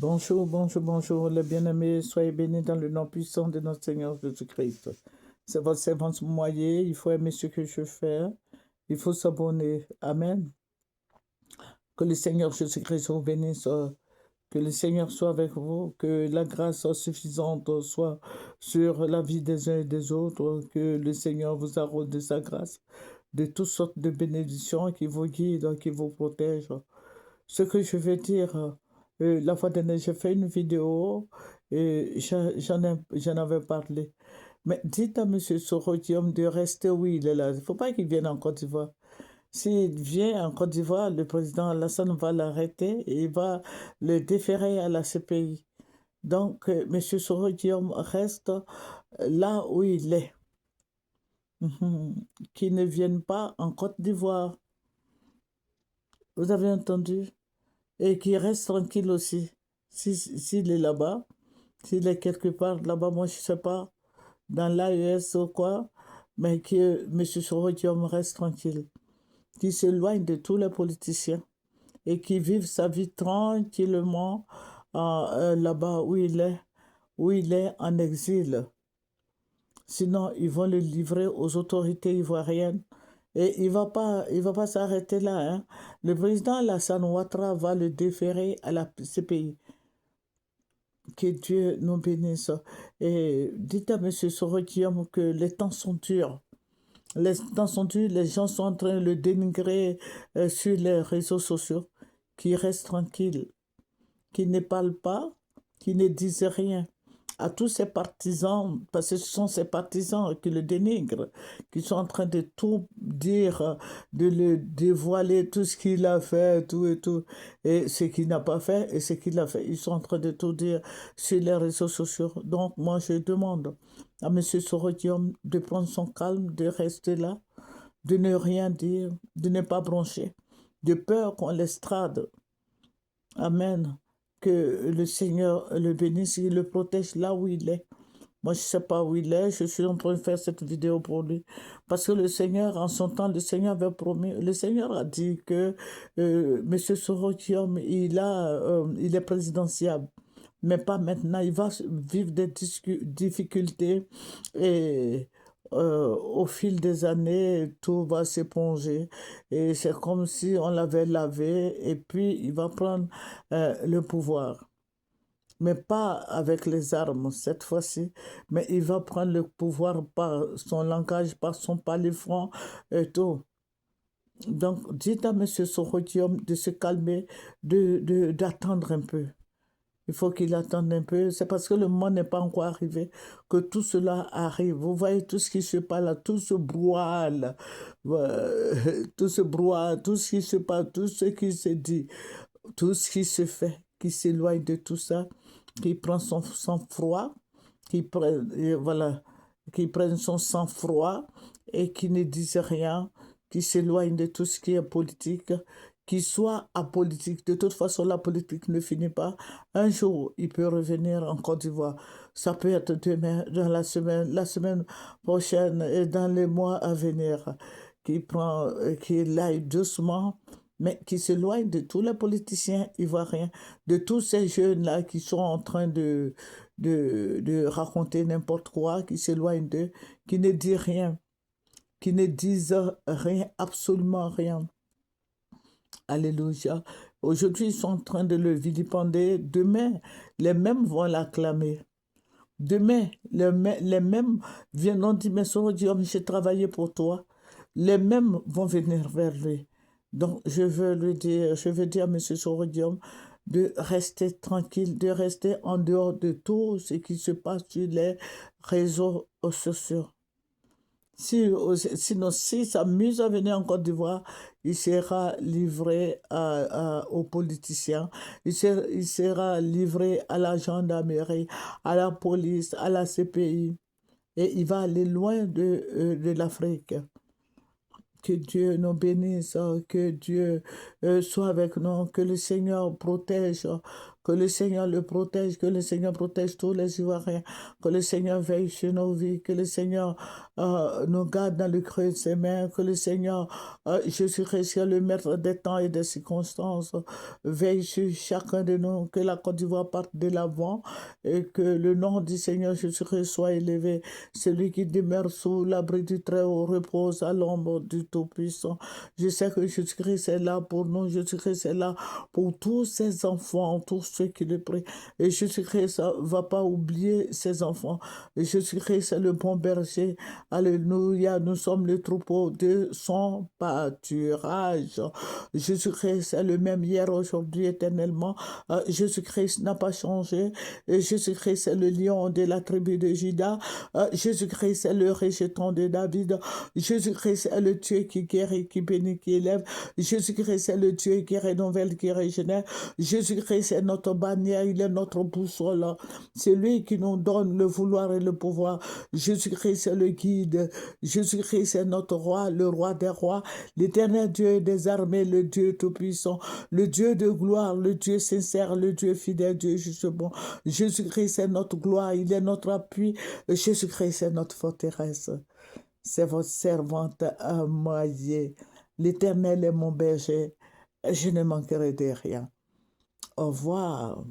Bonjour, bonjour, bonjour, les bien-aimés, soyez bénis dans le nom puissant de notre Seigneur Jésus-Christ. C'est votre servant moyen, il faut aimer ce que je fais, il faut s'abonner. Amen. Que le Seigneur Jésus-Christ vous bénisse, que le Seigneur soit avec vous, que la grâce suffisante soit sur la vie des uns et des autres, que le Seigneur vous arrose de sa grâce, de toutes sortes de bénédictions qui vous guident, qui vous protègent. Ce que je veux dire, la fois dernière, j'ai fait une vidéo et j'en avais parlé. Mais dites à M. Sorodium de rester où il est là. Il ne faut pas qu'il vienne en Côte d'Ivoire. S'il vient en Côte d'Ivoire, le président Alassane va l'arrêter et il va le déférer à la CPI. Donc, M. Sorodium reste là où il est. Qu'il ne vienne pas en Côte d'Ivoire. Vous avez entendu? Et qu'il reste tranquille aussi. S'il est là-bas, s'il est quelque part là-bas, moi je ne sais pas, dans l'AES ou quoi, mais que M. Sorodium reste tranquille, qu'il s'éloigne de tous les politiciens et qu'il vive sa vie tranquillement là-bas où il est en exil. Sinon, ils vont le livrer aux autorités ivoiriennes. Et il va pas s'arrêter là, hein. Le président Alassane Ouattara va le déférer à la CPI. Que Dieu nous bénisse. Et dites à M. Sorodium que les temps sont durs. Les temps sont durs, les gens sont en train de le dénigrer sur les réseaux sociaux. Qu'il reste tranquille, qu'il ne parle pas, qu'il ne dise rien à tous ses partisans, parce que ce sont ses partisans qui le dénigrent, qui sont en train de tout dire, de le dévoiler, tout ce qu'il a fait, tout et tout, et ce qu'il n'a pas fait et ce qu'il a fait. Ils sont en train de tout dire sur les réseaux sociaux. Donc, moi, je demande à M. Sorodium de prendre son calme, de rester là, de ne rien dire, de ne pas broncher, de peur qu'on l'estrade. Amen. Que le Seigneur le bénisse, il le protège là où il est. Moi, je ne sais pas où il est. Je suis en train de faire cette vidéo pour lui. Parce que le Seigneur, en son temps, le Seigneur avait promis. Le Seigneur a dit que M. Sorodium, il est présidentiable. Mais pas maintenant. Il va vivre des difficultés. Et au fil des années, tout va s'éponger. Et c'est comme si on l'avait lavé. Et puis, il va prendre le pouvoir, mais pas avec les armes cette fois-ci, mais il va prendre le pouvoir par son langage, par son palais-franc et tout. Donc, dites à M. Sorodium de se calmer, d'attendre un peu. Il faut qu'il attende un peu. C'est parce que le moment n'est pas encore arrivé que tout cela arrive. Vous voyez tout ce qui se passe là, tout ce brouhaha là, tout ce brouhaha, tout ce qui se passe, tout ce qui se dit, tout ce qui se fait, qui s'éloigne de tout ça, qui prend son sang-froid, voilà, qui prenne son sang-froid et qui ne dise rien, qui s'éloigne de tout ce qui est politique, qui soit apolitique. De toute façon, la politique ne finit pas. Un jour, il peut revenir en Côte d'Ivoire. Ça peut être demain, dans la semaine prochaine et dans les mois à venir. Qu'il aille doucement, mais qui s'éloigne de tous les politiciens ivoiriens, de tous ces jeunes-là qui sont en train de raconter n'importe quoi, qui s'éloignent d'eux, qui ne disent rien, qui ne disent rien, absolument rien. Alléluia. Aujourd'hui, ils sont en train de le vilipender. Demain, les mêmes vont l'acclamer. Demain, les mêmes viendront dire, mais Sorodium, j'ai travaillé pour toi. Les mêmes vont venir vers lui. Donc, je veux dire à M. Sorodium de rester tranquille, de rester en dehors de tout ce qui se passe sur les réseaux sociaux. Sinon, s'il s'amuse à venir en Côte d'Ivoire, il sera livré aux politiciens, il sera livré à la gendarmerie, à la police, à la CPI, et il va aller loin de l'Afrique. Que Dieu nous bénisse, que Dieu soit avec nous, que le Seigneur protège, Que le Seigneur le protège, que le Seigneur protège tous les Ivoiriens, que le Seigneur veille sur nos vies, que le Seigneur nous garde dans le creux de ses mains, que le Seigneur, Jésus-Christ, le maître des temps et des circonstances, veille sur chacun de nous, que la Côte d'Ivoire parte de l'avant et que le nom du Seigneur Jésus-Christ soit élevé. Celui qui demeure sous l'abri du Très-Haut repose à l'ombre du Tout-Puissant. Je sais que Jésus-Christ est là pour nous, Jésus-Christ est là pour tous ses enfants, tous ceux qui le prient. Et Jésus-Christ ne va pas oublier ses enfants. Et Jésus-Christ est le bon berger. Alléluia, nous sommes le troupeau de son pâturage. Jésus-Christ est le même hier, aujourd'hui, éternellement. Jésus-Christ n'a pas changé. Et Jésus-Christ est le lion de la tribu de Juda. Jésus-Christ est le rejeton de David. Jésus-Christ est le Dieu qui guérit, qui bénit, qui élève. Jésus-Christ est le Dieu qui renouvelle, qui régénère. Jésus-Christ est notre bannière, il est notre boussole. C'est lui qui nous donne le vouloir et le pouvoir. Jésus-Christ est le guide. Jésus-Christ est notre roi, le roi des rois, l'éternel Dieu des armées, le Dieu tout-puissant, le Dieu de gloire, le Dieu sincère, le Dieu fidèle, Dieu juste bon. Jésus-Christ est notre gloire, il est notre appui. Jésus-Christ est notre forteresse. C'est votre servante Moïse. L'Éternel est mon berger. Je ne manquerai de rien. Au revoir.